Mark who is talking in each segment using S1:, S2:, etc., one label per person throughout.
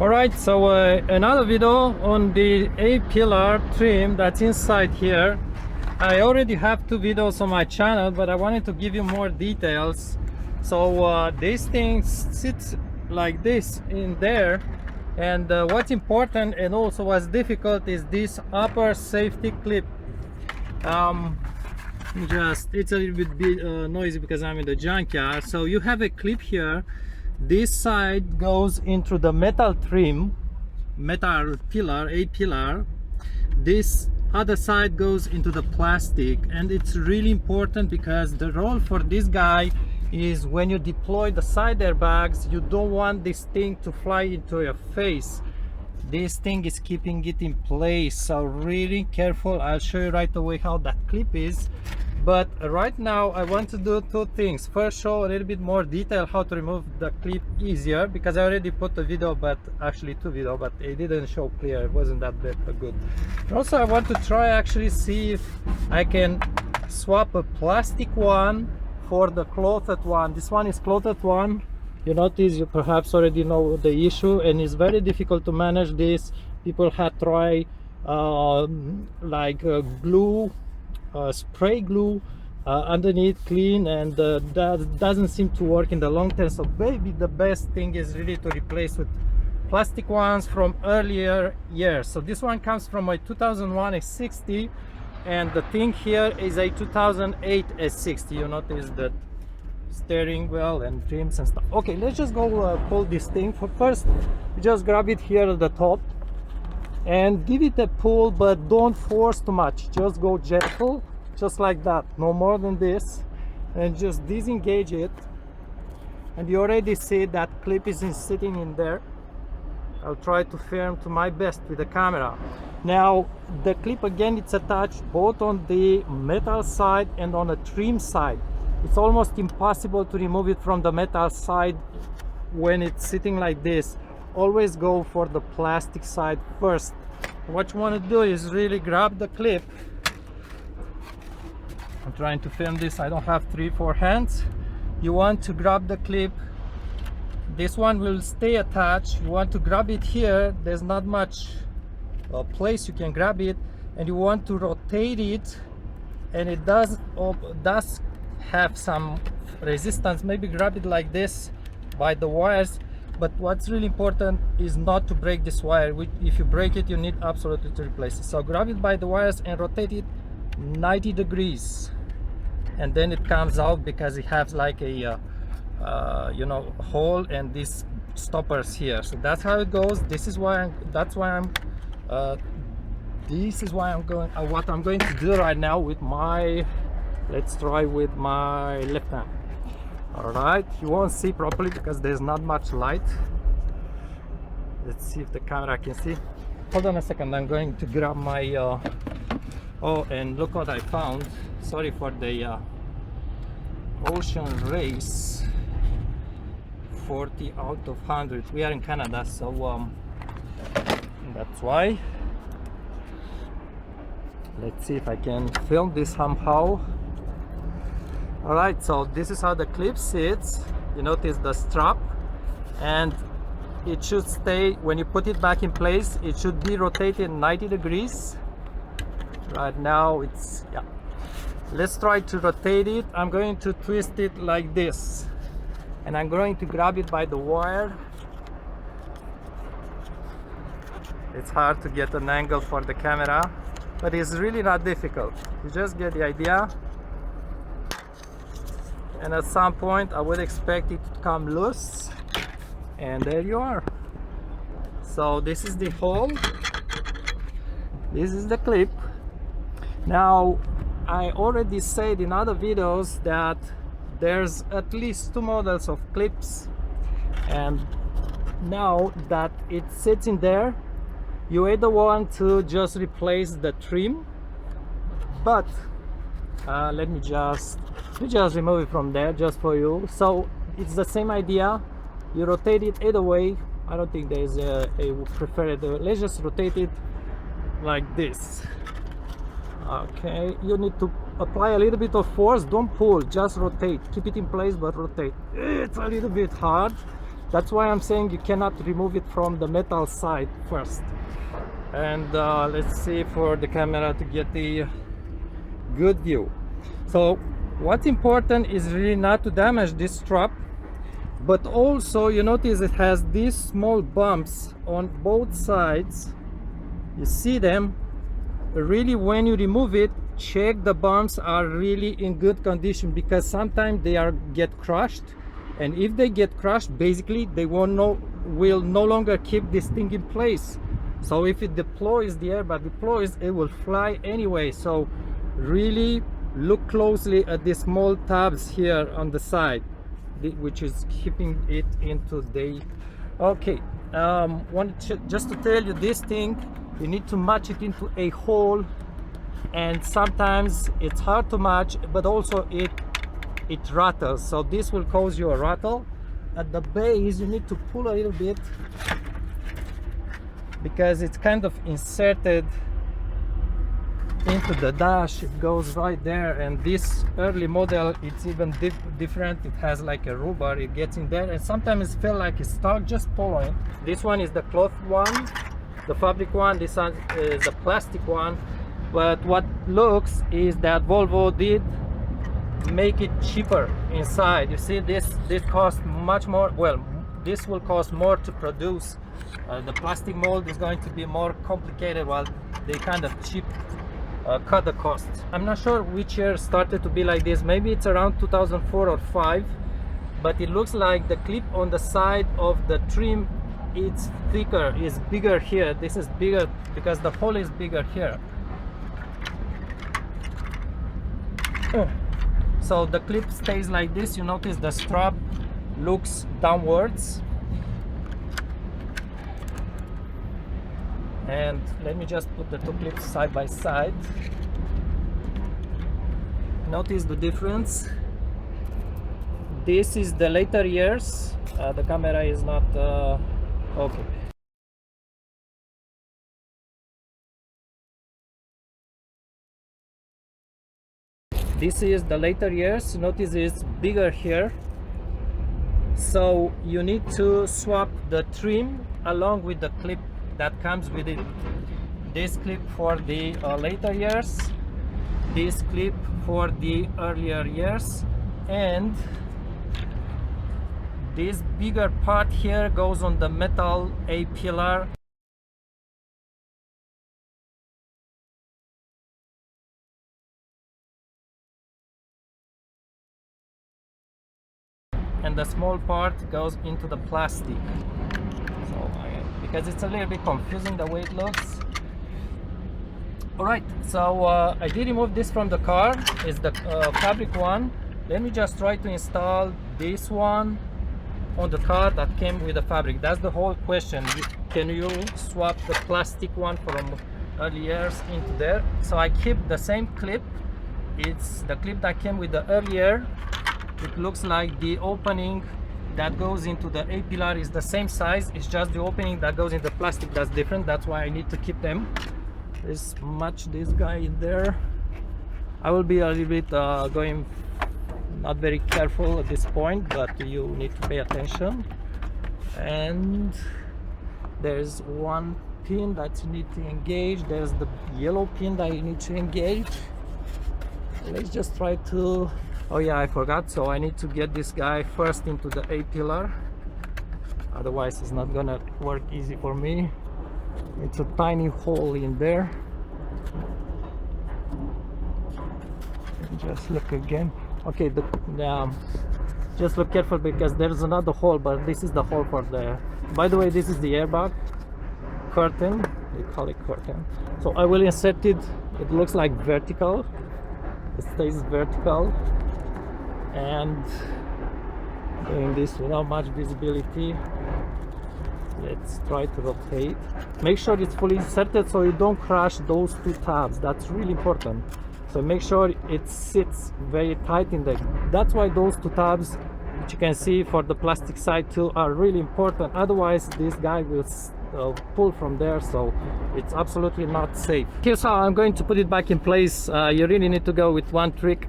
S1: Alright, so another video on the A-pillar trim that's inside here. I already have two videos on my channel, but I wanted to give you more details. So this thing sits like this in there, and what's important and also what's difficult is this upper safety clip. It's a little bit noisy because I'm in the junkyard. So you have a clip here. This side goes into the metal trim, metal pillar, A-pillar. This other side goes into the plastic, and it's really important because the role for this guy is when you deploy the side airbags, you don't want this thing to fly into your face. This thing is keeping it in place, so really careful. I'll show you right away how that clip is. But right now I want to do two things. First, show a little bit more detail how to remove the clip easier, because I already put a video, but actually two videos, but it didn't show clear. It wasn't that good. Also, I want to try actually see if I can swap a plastic one for the clothed one. This one is clothed one. You notice, you perhaps already know the issue, and it's very difficult to manage this. People have tried glue, spray glue underneath, clean, and that doesn't seem to work in the long term. So maybe the best thing is really to replace with plastic ones from earlier years. So this one comes from a 2001 S60, and the thing here is a 2008 S60. You notice that steering wheel and trims and stuff. Okay, let's just go pull this thing. First, just grab it here at the top and give it a pull, but don't force too much. Just go gentle, just like that, no more than this, and just disengage it. And you already see that clip is sitting in there. I'll try to film to my best with the camera. Now the clip, again, it's attached both on the metal side and on the trim side. It's almost impossible to remove it from the metal side when it's sitting like this. Always go for the plastic side first. What you want to do is really grab the clip. I'm trying to film this, I don't have 3-4 hands. You want to grab the clip. This one will stay attached. You want to grab it here. There's not much place you can grab it, and you want to rotate it, and it does have some resistance. Maybe grab it like this by the wires. But what's really important is not to break this wire. If you break it, you need absolutely to replace it. So grab it by the wires and rotate it 90 degrees, and then it comes out, because it has like a hole and these stoppers here. So that's how it goes. This is why I'm going. What I'm going to do right now with my. Let's try with my left hand. Alright, you won't see properly because there's not much light. Let's see if the camera can see. Hold on a second, I'm going to grab my oh, and look what I found. Sorry for the ocean race. 40 out of 100. We are in Canada, so that's why. Let's see if I can film this somehow. Alright, so this is how the clip sits. You notice the strap, and it should stay, when you put it back in place, it should be rotated 90 degrees. Right now it's, yeah. Let's try to rotate it. I'm going to twist it like this, and I'm going to grab it by the wire. It's hard to get an angle for the camera, but it's really not difficult. You just get the idea. And at some point I would expect it to come loose, and there you are. So this is the hole, this is the clip. Now I already said in other videos that there's at least two models of clips, and now that it sits in there, you either want to just replace the trim, but let me just remove it from there just for you. So it's the same idea. You rotate it either way. I don't think there's a preferred. Let's just rotate it like this. Okay, you need to apply a little bit of force. Don't pull, just rotate. Keep it in place, but rotate. It's a little bit hard. That's why I'm saying you cannot remove it from the metal side first. And let's see for the camera to get the good view. So what's important is really not to damage this strap, but also you notice it has these small bumps on both sides. You see them. Really, when you remove it, check the bumps are really in good condition, because sometimes they get crushed, and if they get crushed, basically they will no longer keep this thing in place. So if it deploys, the airbag deploys, it will fly anyway. So really look closely at the small tabs here on the side, which is keeping it into the okay. Just to tell you, this thing, you need to match it into a hole, and sometimes it's hard to match, but also it rattles. So this will cause you a rattle. At the base you need to pull a little bit, because it's kind of inserted into the dash. It goes right there, and this early model, it's even different. It has like a rubber, it gets in there, and sometimes it feels like it's stuck. Just pull on it. This one is the cloth one, the fabric one. This one is the plastic one. But what looks is that Volvo did make it cheaper inside. You see, this costs much more. Well, this will cost more to produce. The plastic mold is going to be more complicated, while they kind of cut the cost. I'm not sure which year started to be like this. Maybe it's around 2004 or 5, but it looks like the clip on the side of the trim, it's thicker, is bigger here. This is bigger because the hole is bigger here. So the clip stays like this. You notice the strap looks downwards. And let me just put the two clips side by side. Notice the difference. This is the later years. The camera is not okay. This is the later years. Notice it's bigger here. So you need to swap the trim along with the clip that comes with it. This clip for the later years, this clip for the earlier years, and this bigger part here goes on the metal A-pillar. And the small part goes into the plastic. So because it's a little bit confusing the way it looks. Alright, so I did remove this from the car. It's the fabric one. Let me just try to install this one on the car that came with the fabric. That's the whole question. Can you swap the plastic one from early years into there? So I keep the same clip. It's the clip that came with the earlier. It looks like the opening that goes into the A-pillar is the same size. It's just the opening that goes in the plastic that's different. That's why I need to keep them. Let's match this guy in there. I will be a little bit going not very careful at this point, but you need to pay attention. And there's one pin that you need to engage. There's the yellow pin that you need to engage. Let's just try to... Oh yeah, I forgot. So I need to get this guy first into the A-pillar. Otherwise it's not gonna work easy for me. It's a tiny hole in there. Just look again. Okay, just look careful, because there's another hole, but this is the hole for the... By the way, this is the airbag curtain. They call it curtain. So I will insert it. It looks like vertical. It stays vertical. And doing this without much visibility. Let's try to rotate. Make sure it's fully inserted so you don't crush those two tabs. That's really important. So make sure it sits very tight in there. That's why those two tabs, which you can see for the plastic side too, are really important. Otherwise this guy will pull from there, so it's absolutely not safe. Here's how I'm going to put it back in place. You really need to go with one trick.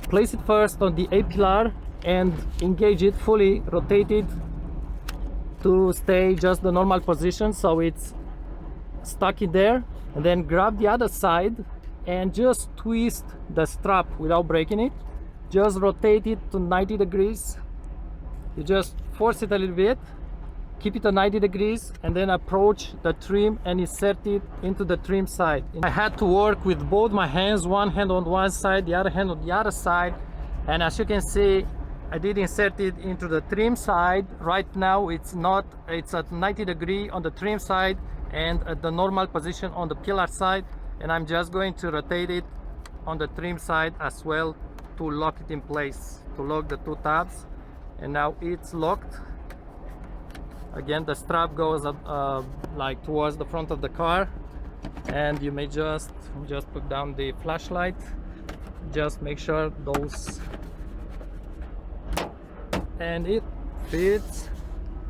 S1: Place it first on the A-pillar and engage it fully, rotate it, to stay just the normal position, so it's stuck in there. And then grab the other side and just twist the strap without breaking it. Just rotate it to 90 degrees. You just force it a little bit, keep it at 90 degrees, and then approach the trim and insert it into the trim side. I had to work with both my hands, one hand on one side, the other hand on the other side. And as you can see, I did insert it into the trim side. Right now it's at 90 degree on the trim side and at the normal position on the pillar side. And I'm just going to rotate it on the trim side as well to lock it in place, to lock the two tabs. And now it's locked. Again, the strap goes like towards the front of the car, and you may just put down the flashlight. Just make sure those, and it fits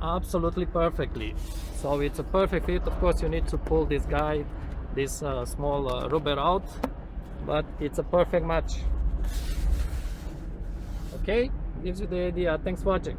S1: absolutely perfectly. So it's a perfect fit. Of course, you need to pull this small rubber out, but it's a perfect match. Okay, gives you the idea. Thanks for watching.